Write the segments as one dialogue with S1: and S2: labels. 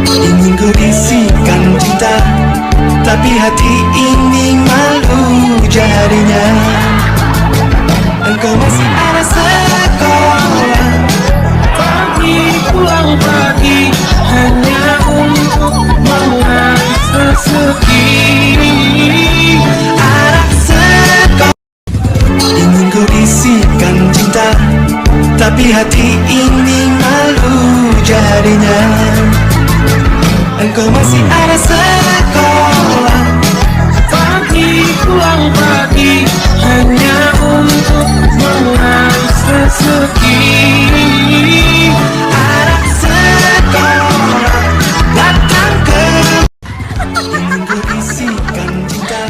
S1: Ingin ku bisikan cinta, tapi hati ini malu jadinya. Engkau masih ada sekolah,
S2: Pagi pulang pagi hanya untuk mengais rezeki.
S1: ada sekolah. Ingin ku bisikan cinta, tapi hati ini malu jadinya. Engkau masih ada sekolah,
S2: Pagi pulang pagi hanya untuk mengais rezeki.
S1: ada sekolah, datang ke. Ingin ku bisikan cinta,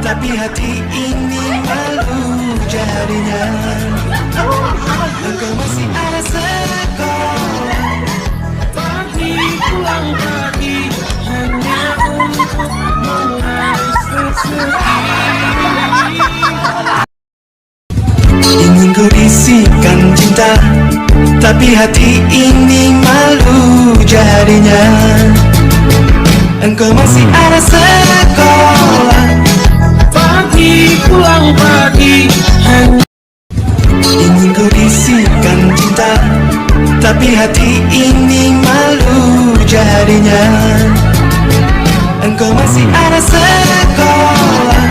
S1: tapi hati ini malu jadinya. Engkau masih ada sekolah,
S2: Pagi pulang pagi hanya untuk mengais rezeki.
S1: ingin ku bisikan cinta, tapi hati ini malu jadinya. Engkau masih ada sekolah,
S2: Pagi pulang pagi hanya
S1: ingin ku bisikan cinta, tapi hati ini malu jadinya. Engkau masih ada sekolah,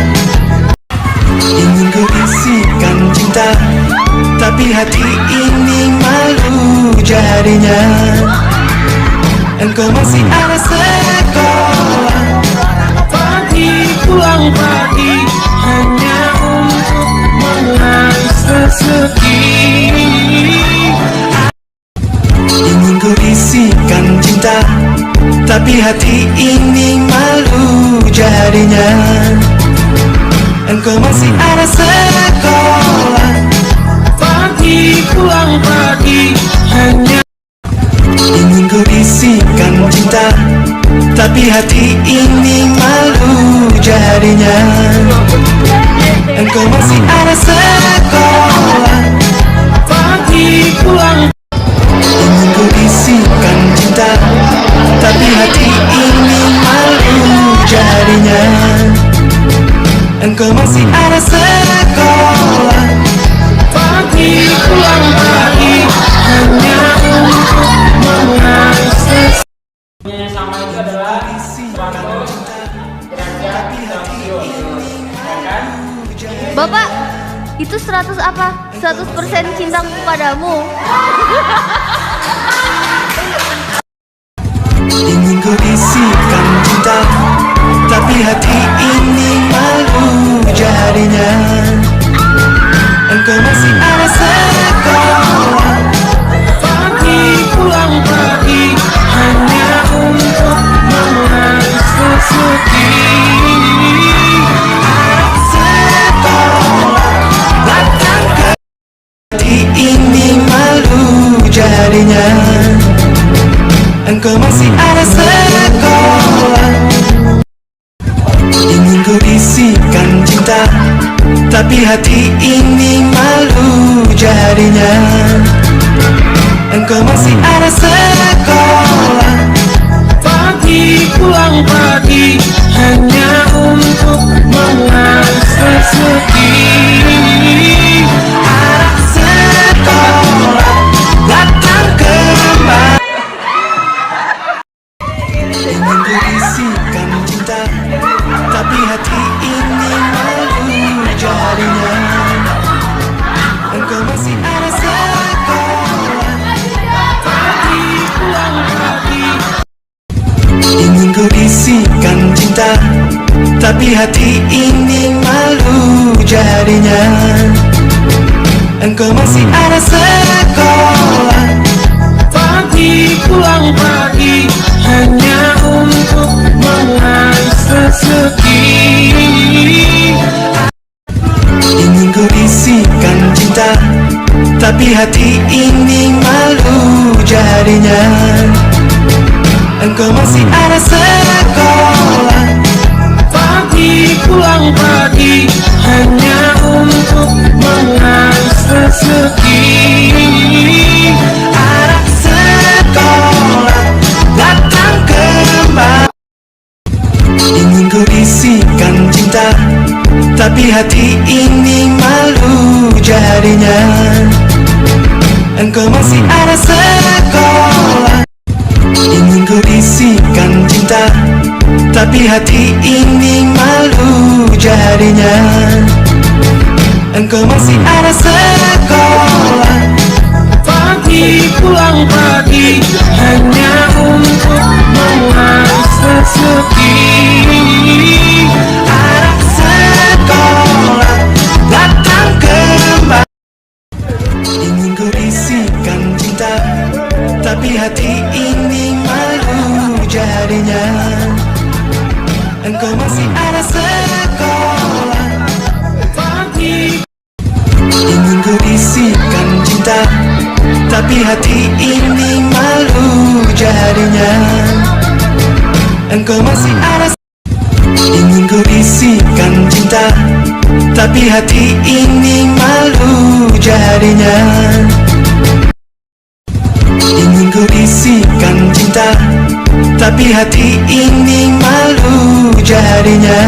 S1: ingin ku bisikan cinta, tapi hati ini malu jadinya. Engkau masih ada sekolah,
S2: pagi pulang pagi hanya untuk mengais rezeki.
S1: ingin ku bisikan cinta, tapi hati ini malu jadinya. Engkau masih ada sekolah,
S2: Pagi pulang pagi hanya
S1: ingin ku bisikan cinta, tapi hati ini malu jadinya. Engkau masih ada sekolah,
S2: pagi pulang
S1: ingin ku bisikan cinta, tapi hati ini malu jadinya. Engkau masih ada sekolah,
S2: pagi pulang pagi hanya untuk mengais rezeki.
S3: Yang sama itu adalah suatu derajat Celcius, ya kan?
S4: Bapak, itu 100 apa? 100% cintaku padamu.
S1: ingin ku bisikan cinta, tapi hati ini malu jadinya. Engkau masih ada sekolah,
S2: Pagi pulang pagi hanya untuk mengais rezeki.
S1: sekolah, datang ke. Hati ini malu jadinya. Engkau masih ada sekolah, ingin ku bisikan cinta, tapi hati ini malu jadinya. Engkau masih ada sekolah,
S2: Pagi pulang pagi hanya untuk mengais rezeki.
S1: ada sekolah, datang kembali. Ingin ku bisikan cinta, tapi hati ini malu jadinya. Engkau masih ada sekolah,
S2: Pagi pulang pagi
S1: ingin ku bisikan cinta, tapi hati ini malu jadinya. Engkau masih ada sekolah,
S2: pagi pulang pagi hanya untuk mengais rezeki.
S1: ingin ku bisikan cinta, tapi hati ini malu jadinya. Engkau masih ada sekolah,
S2: Pagi pulang pagi hanya untuk mengais rezeki.
S1: ada sekolah, datang cinta, tapi hati ini malu jadinya. Engkau masih ada sekolah, ingin ku bisikan cinta, tapi hati ini malu jadinya. Engkau masih ada sekolah,
S2: Pagi pulang pagi hanya untuk mengais rezeki.
S1: anak sekolah datang kembali. Ingin ku bisikan cinta, tapi hati ini malu jadinya. Engkau masih ada sekolah,
S2: Pagi
S1: ingin ku bisikan cinta, tapi hati ini malu jadinya. Engkau masih ada. Ingin ku bisikan cinta, tapi hati ini malu jadinya. Ingin ku bisikan cinta, tapi hati ini malu jadinya.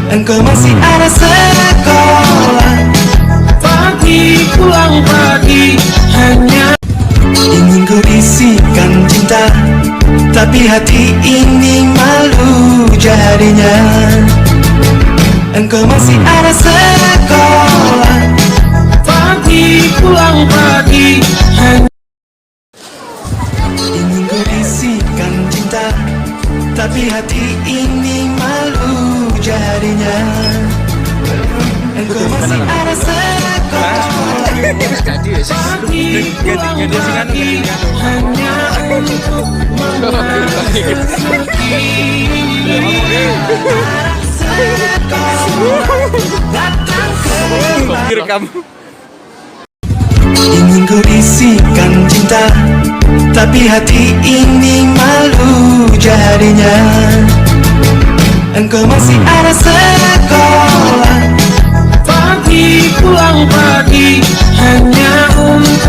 S1: Engkau masih ada sekolah,
S2: Pagi pulang pagi hanya
S1: ingin ku bisikan cinta, tapi hati ini malu jadinya. Engkau masih ada sekolah,
S2: Pagi pulang pagi hanya
S1: ingin ku bisikan cinta, tapi hati ini malu jadinya. Engkau masih ada sekolah,
S2: Pagi pulang pagi hanya untuk mengais rezeki.
S1: datang kembali.
S5: Direkam.
S1: Ingin ku bisikan cinta, tapi hati ini malu jadinya. Engkau masih ada sekolah,
S2: Pagi pulang pagi hanya untuk